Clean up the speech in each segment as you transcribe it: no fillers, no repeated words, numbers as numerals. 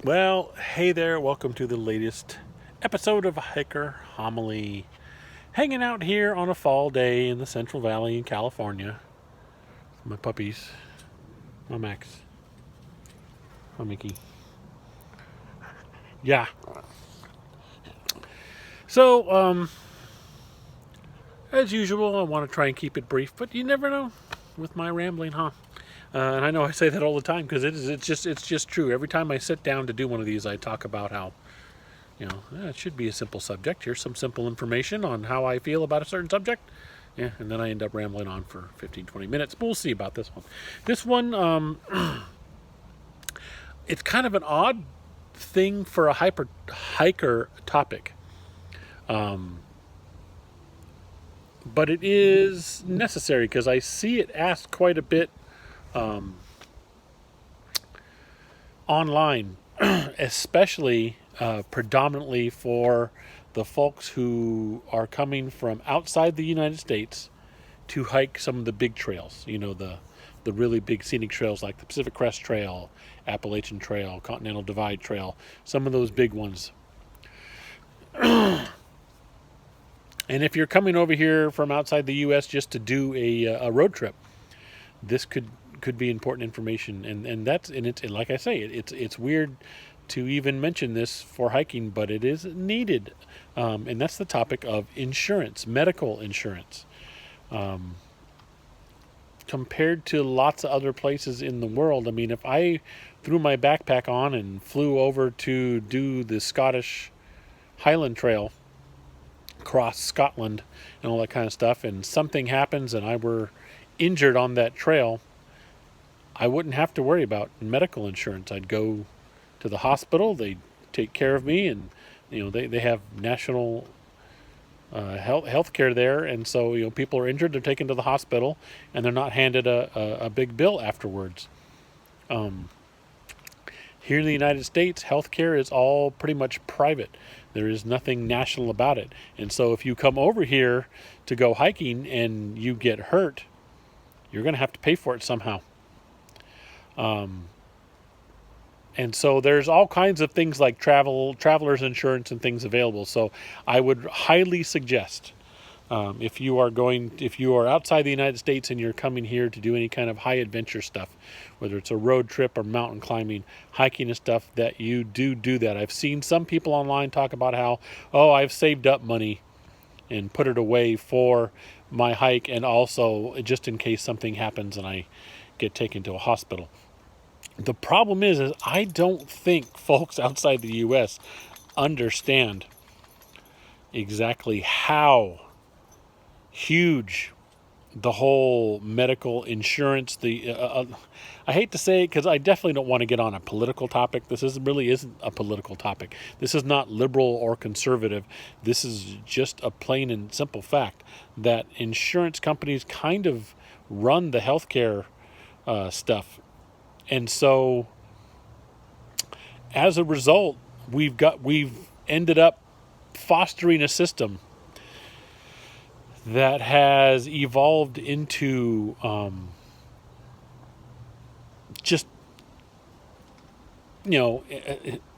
Well, hey there, welcome to the latest episode of Hiker Homily. Hanging out here on a fall day in the Central Valley in California. My puppies, my Max, my Mickey. Yeah. So, as usual, I want to try and keep it brief, but you never know with my rambling, huh? And I know I say that all the time because it's just true. Every time I sit down to do one of these, I talk about how it should be a simple subject. Here's some simple information on how I feel about a certain subject. Yeah, and then I end up rambling on for 15, 20 minutes. But we'll see about this one. This one, it's kind of an odd thing for a hiker topic. But it is necessary because I see it asked quite a bit online, especially predominantly for the folks who are coming from outside the United States to hike some of the big trails. The really big scenic trails like the Pacific Crest Trail, Appalachian Trail, Continental Divide Trail, some of those big ones. And if you're coming over here from outside the U.S. just to do a road trip, this could be important information. And it's like I say, it's weird to even mention this for hiking, but it is needed. And that's the topic of insurance, medical insurance. Compared to lots of other places in the world, I mean, if I threw my backpack on and flew over to do the Scottish Highland Trail across Scotland and all that kind of stuff, and something happens and I were injured on that trail, I wouldn't have to worry about medical insurance. I'd go to the hospital, they'd take care of me, and they have national health care there, and so people are injured, they're taken to the hospital, and they're not handed a big bill afterwards. Here in the United States, healthcare is all pretty much private. There is nothing national about it. And so if you come over here to go hiking and you get hurt, you're going to have to pay for it somehow. And so there's all kinds of things like traveler's insurance and things available. So I would highly suggest if you are outside the United States and you're coming here to do any kind of high adventure stuff, whether it's a road trip or mountain climbing, hiking and stuff, that you do that. I've seen some people online talk about how, I've saved up money and put it away for my hike, and also just in case something happens and I get taken to a hospital. The problem is I don't think folks outside the U.S. understand exactly how huge the whole medical insurance, I hate to say it because I definitely don't want to get on a political topic. This really isn't a political topic. This is not liberal or conservative. This is just a plain and simple fact that insurance companies kind of run the healthcare stuff. And so as a result, we've ended up fostering a system that has evolved into just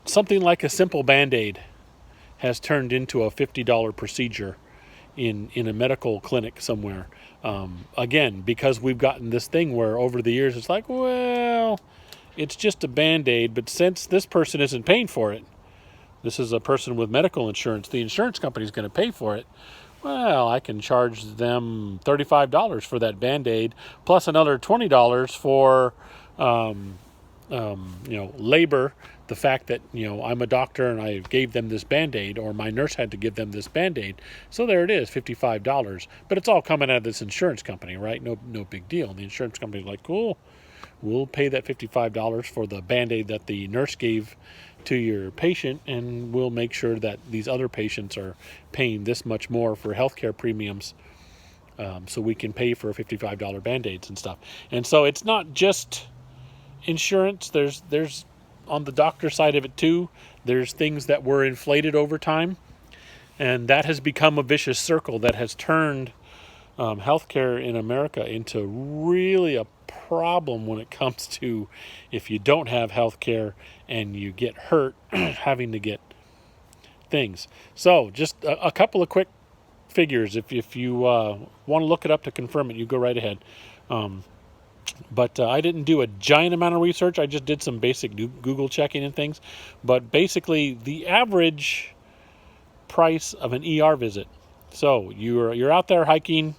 something like a simple Band-Aid has turned into a $50 procedure in a medical clinic somewhere. Again, because we've gotten this thing where over the years it's like, well, it's just a Band-Aid, but since this person isn't paying for it, this is a person with medical insurance, the insurance company is going to pay for it. Well, I can charge them $35 for that Band-Aid, plus another $20 for, labor. The fact that, I'm a doctor and I gave them this Band-Aid, or my nurse had to give them this Band-Aid. So there it is, $55. But it's all coming out of this insurance company, right? No big deal. The insurance company's like, cool, we'll pay that $55 for the Band-Aid that the nurse gave to your patient, and we'll make sure that these other patients are paying this much more for healthcare premiums, so we can pay for $55 Band-Aids and stuff. And so it's not just insurance. There's on the doctor side of it too, there's things that were inflated over time, and that has become a vicious circle that has turned healthcare in America into really a problem when it comes to if you don't have healthcare and you get hurt having to get things. So just a couple of quick figures. If you want to look it up to confirm it, you go right ahead. But I didn't do a giant amount of research. I just did some basic Google checking and things. But basically, the average price of an ER visit. So you're out there hiking,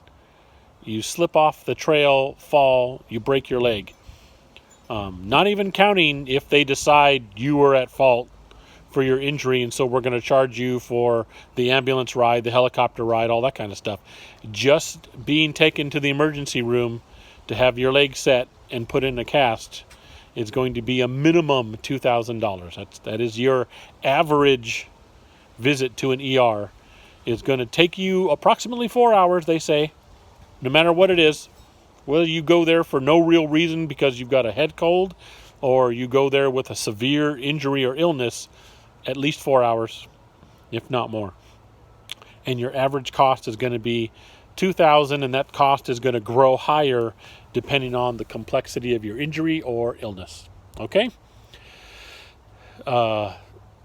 you slip off the trail, fall, you break your leg. Not even counting if they decide you were at fault for your injury, and so we're going to charge you for the ambulance ride, the helicopter ride, all that kind of stuff. Just being taken to the emergency room to have your leg set and put in a cast is going to be a minimum $2,000. That is your average visit to an ER. It's going to take you approximately 4 hours, they say, no matter what it is. Whether you go there for no real reason because you've got a head cold, or you go there with a severe injury or illness, at least 4 hours, if not more. And your average cost is going to be $2,000, and that cost is going to grow higher depending on the complexity of your injury or illness. Okay?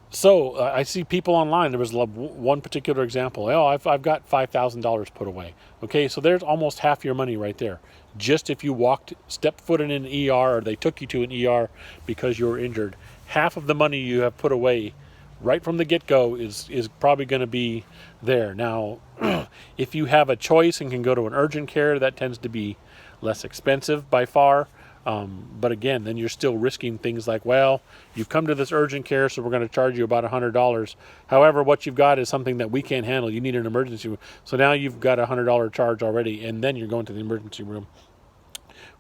So I see people online. There was one particular example. Oh, I've got $5,000 put away. Okay, so there's almost half your money right there. Just if you stepped foot in an ER, or they took you to an ER because you were injured, half of the money you have put away right from the get-go is probably going to be there. Now, if you have a choice and can go to an urgent care, that tends to be less expensive by far. But again, then you're still risking things like, well, you've come to this urgent care, so we're going to charge you about $100. However, what you've got is something that we can't handle. You need an emergency room. So now you've got a $100 charge already, and then you're going to the emergency room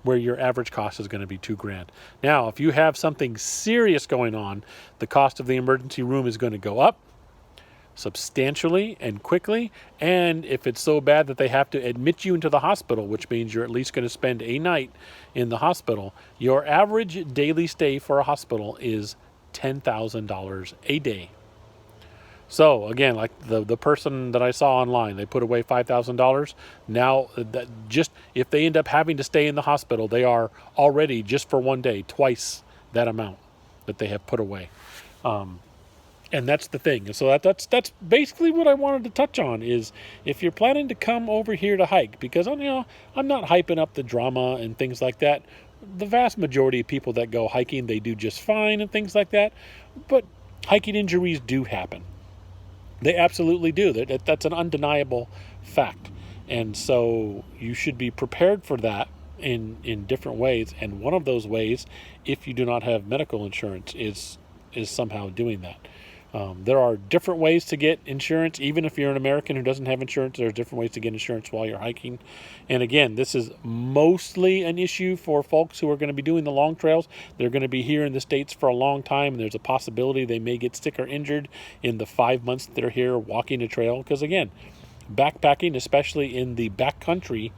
where your average cost is going to be $2,000. Now, if you have something serious going on, the cost of the emergency room is going to go up substantially and quickly. And if it's so bad that they have to admit you into the hospital, which means you're at least going to spend a night in the hospital, your average daily stay for a hospital is $10,000 a day. So again, like the person that I saw online, they put away $5,000. Now, that just if they end up having to stay in the hospital, they are already, just for one day, twice that amount that they have put away. And that's the thing. So that's basically what I wanted to touch on is if you're planning to come over here to hike, because I'm not hyping up the drama and things like that. The vast majority of people that go hiking, they do just fine and things like that. But hiking injuries do happen. They absolutely do. That's an undeniable fact. And so you should be prepared for that in different ways. And one of those ways, if you do not have medical insurance, is somehow doing that. There are different ways to get insurance. Even if you're an American who doesn't have insurance, there's different ways to get insurance while you're hiking. And again, this is mostly an issue for folks who are going to be doing the long trails. They're going to be here in the States for a long time, and there's a possibility they may get sick or injured in the 5 months that they're here walking a trail. Because again, backpacking, especially in the backcountry,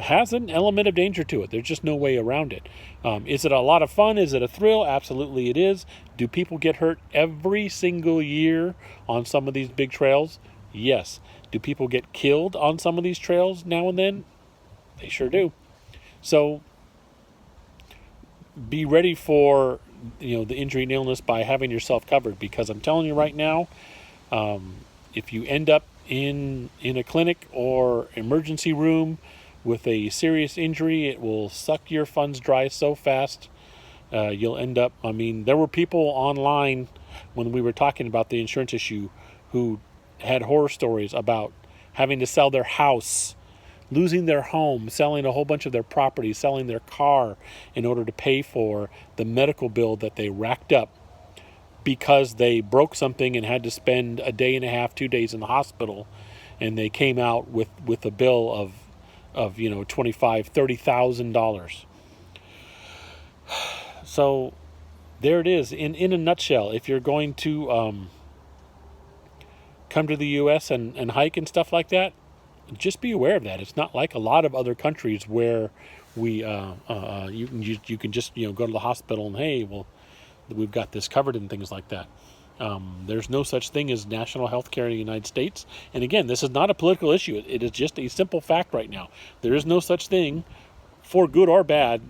has an element of danger to it. There's just no way around it. Is it a lot of fun? Is it a thrill? Absolutely it is. Do people get hurt every single year on some of these big trails? Yes. Do people get killed on some of these trails now and then? They sure do. So be ready for the injury and illness by having yourself covered, because I'm telling you right now, if you end up in a clinic or emergency room with a serious injury, it will suck your funds dry so fast. You'll end up, there were people online when we were talking about the insurance issue who had horror stories about having to sell their house, losing their home, selling a whole bunch of their property, selling their car in order to pay for the medical bill that they racked up because they broke something and had to spend a day and a half, 2 days in the hospital, and they came out with a bill of $25,000-$30,000. So there it is in a nutshell. If you're going to come to the U.S. and hike and stuff like that, just be aware of that. It's not like a lot of other countries where you can just go to the hospital and, hey, well, we've got this covered and things like that. There's no such thing as national health care in the United States. And again, this is not a political issue. It is just a simple fact right now. There is no such thing, for good or bad,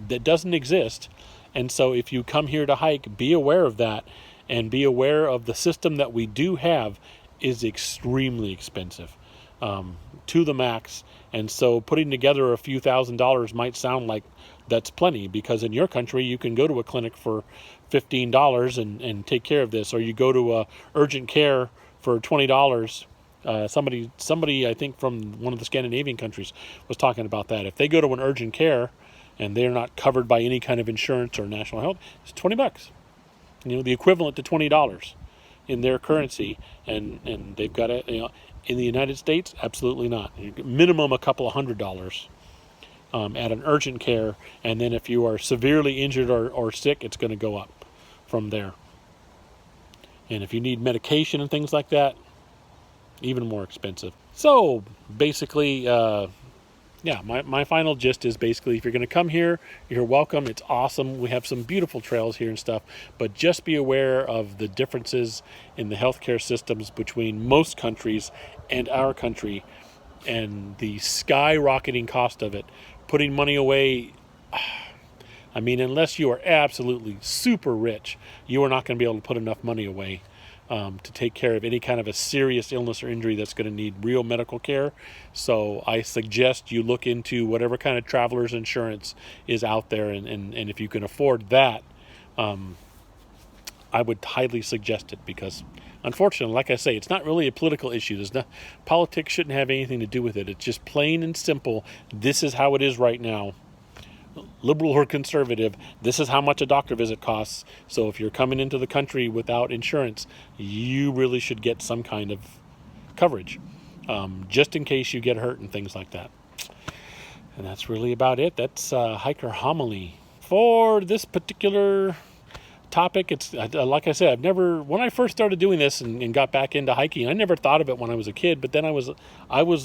that doesn't exist. And so if you come here to hike, be aware of that, and be aware of the system that we do have is extremely expensive, to the max. And so putting together a few $1,000s might sound like that's plenty, because in your country you can go to a clinic for $15 and take care of this, or you go to urgent care for $20. Somebody I think from one of the Scandinavian countries was talking about that. If they go to an urgent care and they're not covered by any kind of insurance or national health, it's $20. The equivalent to $20 in their currency, and they've got it. In the United States, absolutely not. Minimum a couple of $100s at an urgent care, and then if you are severely injured or sick, it's going to go up from there. And if you need medication and things like that, even more expensive. So basically, my final gist is basically, if you're going to come here, you're welcome. It's awesome. We have some beautiful trails here and stuff, but just be aware of the differences in the healthcare systems between most countries and our country, and the skyrocketing cost of it. Putting money away, I mean, unless you are absolutely super rich, you are not going to be able to put enough money away to take care of any kind of a serious illness or injury that's going to need real medical care. So I suggest you look into whatever kind of traveler's insurance is out there, and if you can afford that, I would highly suggest it, because unfortunately, like I say, it's not really a political issue. Politics shouldn't have anything to do with it. It's just plain and simple. This is how it is right now. Liberal or conservative, this is how much a doctor visit costs. So if you're coming into the country without insurance, you really should get some kind of coverage, just in case you get hurt and things like that. And that's really about it. That's Hiker Homily for this particular topic. It's like I said, when I first started doing this and got back into hiking, I never thought of it when I was a kid, but then I was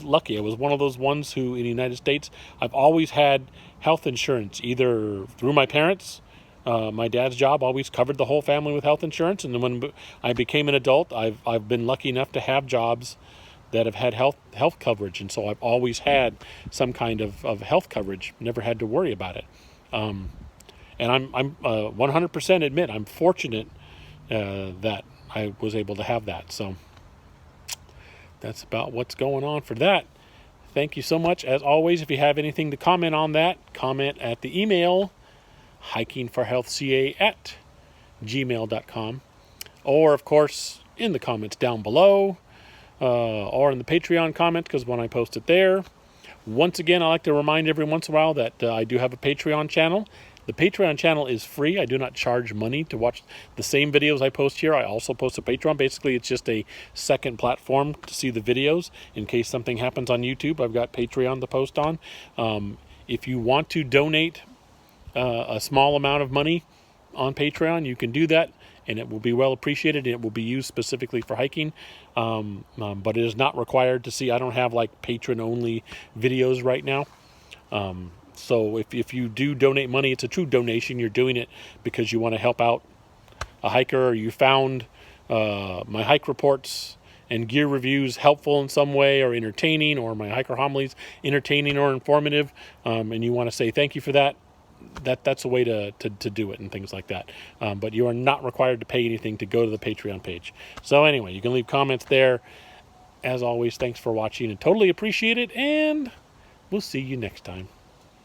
lucky. I was one of those ones who, in the United States, I've always had health insurance, either through my parents. My dad's job always covered the whole family with health insurance, and then when I became an adult, I've been lucky enough to have jobs that have had health coverage, and so I've always had some kind of health coverage. Never had to worry about it. And I'm 100% admit I'm fortunate that I was able to have that. So that's about what's going on for that. Thank you so much. As always, if you have anything to comment on that, comment at the email hikingforhealthca@gmail.com, or of course in the comments down below, or in the Patreon comments, because when I post it there. Once again, I like to remind every once in a while that I do have a Patreon channel. The Patreon channel is free. I do not charge money to watch the same videos I post here. I also post to Patreon. Basically, it's just a second platform to see the videos. In case something happens on YouTube, I've got Patreon to post on. If you want to donate a small amount of money on Patreon, you can do that, and it will be well appreciated, and it will be used specifically for hiking. But it is not required to see. I don't have like patron-only videos right now. So if you do donate money, it's a true donation. You're doing it because you want to help out a hiker, or you found my hike reports and gear reviews helpful in some way, or entertaining, or my hiker homilies entertaining or informative, and you want to say thank you for that. That's a way to do it and things like that. But you are not required to pay anything to go to the Patreon page. So anyway, you can leave comments there. As always, thanks for watching, and totally appreciate it, and we'll see you next time.